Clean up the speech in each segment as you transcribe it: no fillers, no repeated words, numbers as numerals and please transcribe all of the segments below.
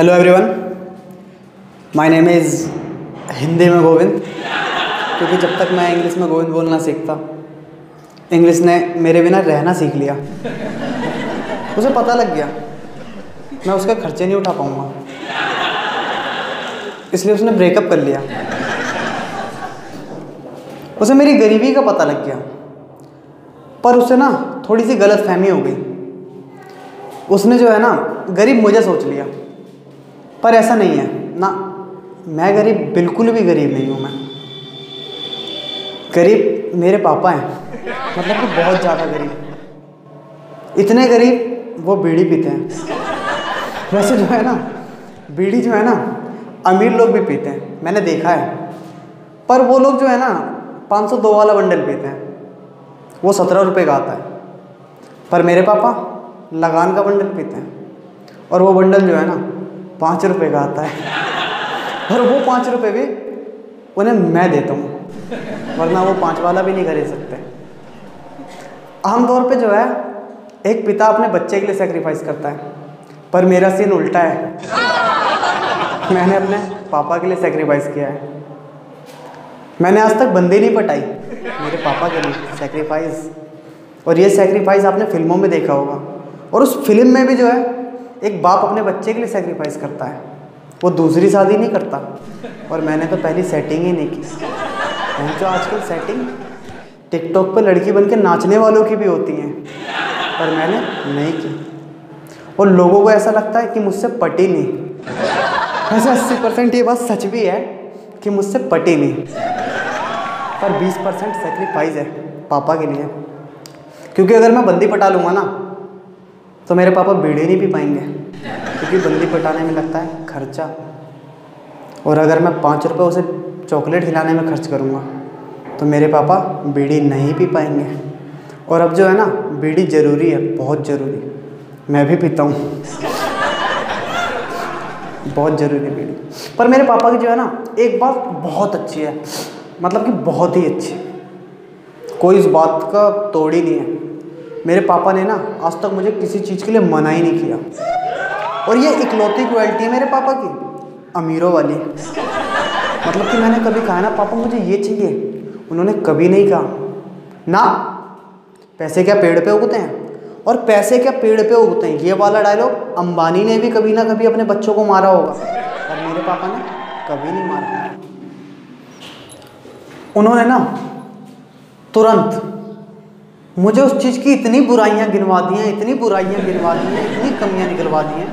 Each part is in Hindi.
Hello everyone, my name is Hindi में गोविंद, क्योंकि जब तक मैं इंग्लिश में गोविंद बोलना सीखता, इंग्लिश ने मेरे बिना रहना सीख लिया। उसे पता लग गया मैं उसके खर्चे नहीं उठा पाऊँगा, इसलिए उसने ब्रेकअप कर लिया। उसे मेरी गरीबी का पता लग गया, पर उसे ना थोड़ी सी गलतफहमी हो गई। उसने जो है ना गरीब मुझे सोच लिया, पर ऐसा नहीं है ना। मैं गरीब बिल्कुल भी गरीब नहीं हूँ। मैं गरीब मेरे पापा हैं, मतलब कि बहुत ज़्यादा गरीब। इतने गरीब वो बीड़ी पीते हैं। वैसे जो है ना बीड़ी जो है ना अमीर लोग भी पीते हैं, मैंने देखा है। पर वो लोग जो है ना 502 वाला बंडल पीते हैं, वो 17 रुपये का आता है। पर मेरे पापा लगान का बंडल पीते हैं, और वो बंडल जो है ना 5 रुपये का आता है। और वो 5 रुपये भी उन्हें मैं देता हूँ, वरना वो 5 वाला भी नहीं खरीद सकते। आमतौर पे जो है एक पिता अपने बच्चे के लिए सेक्रीफाइस करता है, पर मेरा सीन उल्टा है। मैंने अपने पापा के लिए सेक्रीफाइस किया है। मैंने आज तक बंदी नहीं पटाई, मेरे पापा के लिए सेक्रीफाइस। और ये सेक्रीफाइस आपने फिल्मों में देखा होगा, और उस फिल्म में भी जो है एक बाप अपने बच्चे के लिए सेक्रीफाइस करता है, वो दूसरी शादी नहीं करता। और मैंने तो पहली सेटिंग ही नहीं की। जो आजकल सेटिंग टिकटॉक पर लड़की बन के नाचने वालों की भी होती हैं, पर मैंने नहीं की। और लोगों को ऐसा लगता है कि मुझसे पटी नहीं। वैसे 80% ये बात सच भी है कि मुझसे पटी नहीं, पर 20% सेक्रीफाइस है पापा के लिए। क्योंकि अगर मैं बंदी पटा लूँगा ना तो मेरे पापा बीड़ी नहीं पी पाएंगे, क्योंकि बंदी पटाने में लगता है खर्चा। और अगर मैं 5 रुपये उसे चॉकलेट खिलाने में खर्च करूँगा तो मेरे पापा बीड़ी नहीं पी पाएंगे। और अब जो है ना बीड़ी ज़रूरी है, बहुत ज़रूरी। मैं भी पीता हूँ, बहुत ज़रूरी बीड़ी। पर मेरे पापा की जो है ना एक बात बहुत अच्छी है, मतलब कि बहुत ही अच्छी, कोई इस बात का तोड़ ही नहीं है। मेरे पापा ने ना आज तक मुझे किसी चीज़ के लिए मना ही नहीं किया। और ये इकलौती क्वालिटी है मेरे पापा की, अमीरों वाली। मतलब कि मैंने कभी कहा ना पापा मुझे ये चाहिए, उन्होंने कभी नहीं कहा ना। पैसे क्या पेड़ पे उगते हैं, और पैसे क्या पेड़ पे उगते हैं, ये वाला डायलॉग अंबानी ने भी कभी ना कभी अपने बच्चों को मारा होगा, पर मेरे पापा ने कभी नहीं मारा। उन्होंने ना तुरंत मुझे उस चीज़ की इतनी बुराइयां गिनवा दी हैं, इतनी बुराइयां गिनवा दी हैं, इतनी कमियां निकलवा दी हैं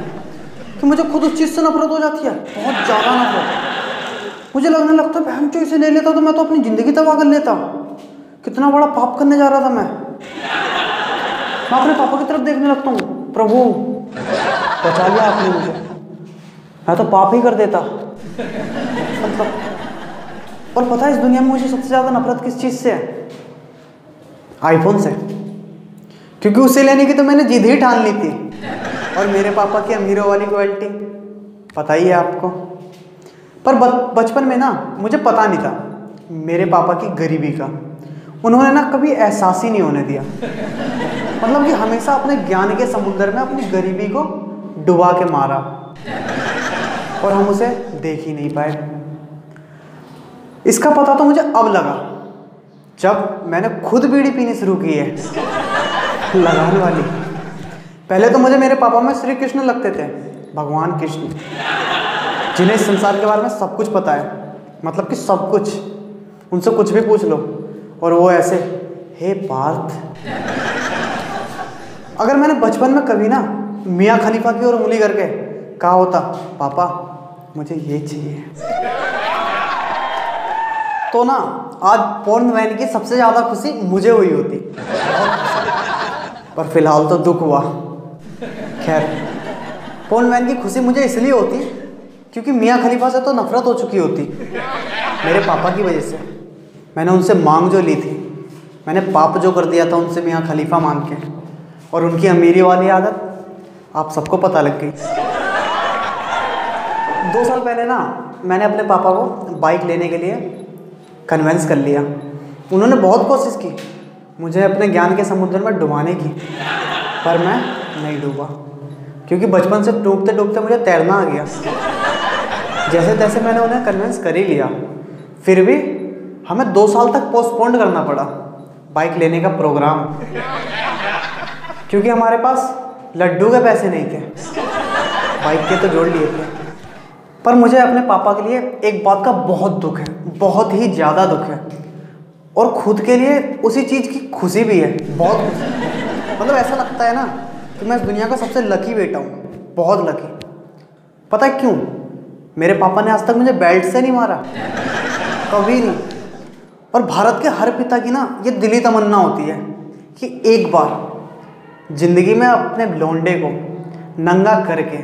कि मुझे खुद उस चीज़ से नफरत हो जाती है, बहुत ज़्यादा नफरत। मुझे लगने लगता है बहन जो इसे ले लेता तो मैं तो अपनी ज़िंदगी तबाह कर लेता। कितना बड़ा पाप करने जा रहा था मैं अपने पापा की तरफ देखने लगता हूँ। प्रभु बचा लिया आपने मुझे, मैं तो पाप ही कर देता मतलब। और पता है इस दुनिया में मुझे सबसे ज़्यादा नफरत किस चीज़ से है? आईफोन से, क्योंकि उसे लेने की तो मैंने जिद ही ठान ली थी। और मेरे पापा की अमीरों वाली क्वालिटी पता ही है आपको। पर बचपन में ना मुझे पता नहीं था मेरे पापा की गरीबी का। उन्होंने ना कभी एहसास ही नहीं होने दिया, मतलब कि हमेशा अपने ज्ञान के समुद्र में अपनी गरीबी को डुबा के मारा, और हम उसे देख ही नहीं पाए। इसका पता तो मुझे अब लगा जब मैंने खुद बीड़ी पीनी शुरू की है, लगाने वाली। पहले तो मुझे मेरे पापा में श्री कृष्ण लगते थे, भगवान कृष्ण, जिन्हें इस संसार के बारे में सब कुछ पता है, मतलब कि सब कुछ। उनसे कुछ भी पूछ लो और वो ऐसे, हे पार्थ। अगर मैंने बचपन में कभी ना मियाँ खलीफा की ओर उंगली करके कहा होता पापा मुझे ये चाहिए, तो ना आज पोर्न वैन की सबसे ज़्यादा खुशी मुझे हुई होती। पर फिलहाल तो दुख हुआ। खैर, पोर्न वैन की खुशी मुझे इसलिए होती क्योंकि मियाँ खलीफा से तो नफरत हो चुकी होती मेरे पापा की वजह से। मैंने उनसे मांग जो ली थी, मैंने पाप जो कर दिया था उनसे मियाँ खलीफा मांग के, और उनकी अमीरी वाली आदत आप सबको पता लग गई। 2 साल पहले ना मैंने अपने पापा को बाइक लेने के लिए कन्विंस कर लिया। उन्होंने बहुत कोशिश की मुझे अपने ज्ञान के समुद्र में डुबाने की, पर मैं नहीं डूबा। क्योंकि बचपन से डूबते डूबते मुझे तैरना आ गया। जैसे तैसे मैंने उन्हें कन्विंस कर ही लिया। फिर भी हमें 2 साल तक पोस्टपोन्ड करना पड़ा बाइक लेने का प्रोग्राम, क्योंकि हमारे पास लड्डू के पैसे नहीं थे। बाइक के तो जोड़ लिए थे। पर मुझे अपने पापा के लिए एक बात का बहुत दुख है, बहुत ही ज़्यादा दुख है, और खुद के लिए उसी चीज़ की खुशी भी है, बहुत खुशी। मतलब ऐसा लगता है ना कि मैं इस दुनिया का सबसे लकी बेटा हूँ, बहुत लकी। पता है क्यों? मेरे पापा ने आज तक मुझे बेल्ट से नहीं मारा, कभी नहीं। और भारत के हर पिता की ना ये दिली तमन्ना होती है कि एक बार ज़िंदगी में अपने लौंडे को नंगा करके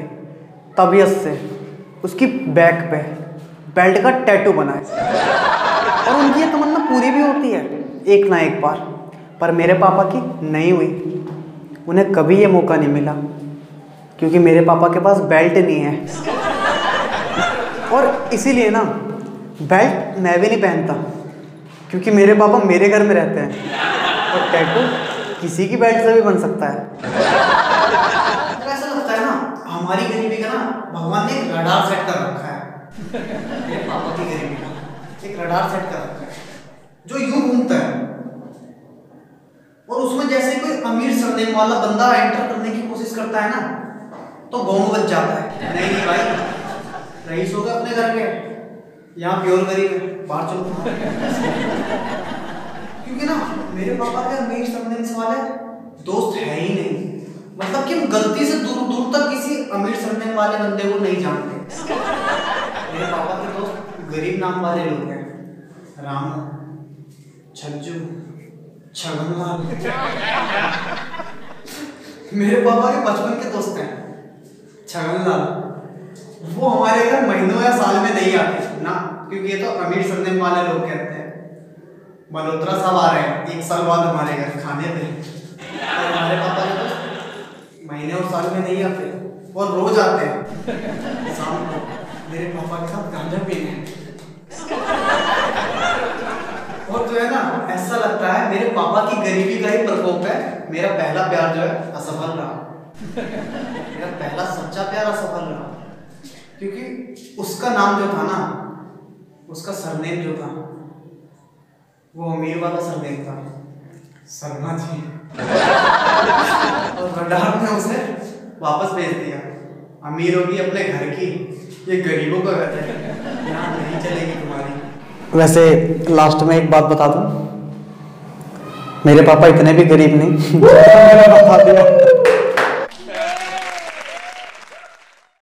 तबीयत से उसकी बैक पे बेल्ट का टैटू बनाए। और उनकी ये तमन्ना पूरी भी होती है एक ना एक बार, पर मेरे पापा की नहीं हुई। उन्हें कभी ये मौका नहीं मिला, क्योंकि मेरे पापा के पास बेल्ट नहीं है। और इसीलिए ना बेल्ट मैं भी नहीं पहनता, क्योंकि मेरे पापा मेरे घर में रहते हैं और टैटू किसी की बेल्ट से भी बन सकता है। तो ऐसा लगता है ना हमारी गरीबी का ना भगवान ने एक रडार सेट कर रखा है। मेरे पापा की गरीबी का एक रडार सेट कर रखा है जो यूं घूमता है, और उसमें जैसे कोई अमीर सरनेम वाला बंदा एंटर करने की कोशिश करता है ना, तो गोंग बच जाता है। नहीं नहीं भाई, रईस होगा अपने घर के, यहाँ प्योर गरीब है, बाहर चलो। क्योंकि ना मेरे पापा के अमीर सरनेम वाले दोस्त है ही नहीं। मतलब कि हम गलती से दूर दूर तक किसी अमीर सरनेम वाले बंदे को नहीं जानते। मेरे पापा के दोस्त गरीब नाम वाले लोग हैं, रामू, छज्जू, छगनलाल। मेरे पापा के बचपन के दोस्त हैं छगनलाल। वो हमारे घर महीनों या साल में नहीं आते ना, क्योंकि ये तो अमीर सरनेम वाले लोग कहते हैं। मल्होत्रा साहब आ रहे हैं 1 साल बाद हमारे घर खाने पे, और हमारे पापा के दोस्त महीने और साल में नहीं आते, और रोज आते हैं शाम को मेरे पापा के साथ गांजा पीने। और जो है ना ऐसा लगता है मेरे पापा की गरीबी का ही प्रकोप है। मेरा पहला प्यार जो है असफल रहा, मेरा पहला सच्चा प्यार असफल रहा, क्योंकि उसका नाम जो था ना, उसका सरनेम जो था वो अमीर वाला सरनेम था, शर्मा जी। और रडार ने उसे वापस भेज दिया। अमीर होगी अपने घर की, ये गरीबों का घर है, यहाँ नहीं चलेगी तुम्हारी। वैसे लास्ट में एक बात बता दूं, मेरे पापा इतने भी गरीब नहीं। बता दिया।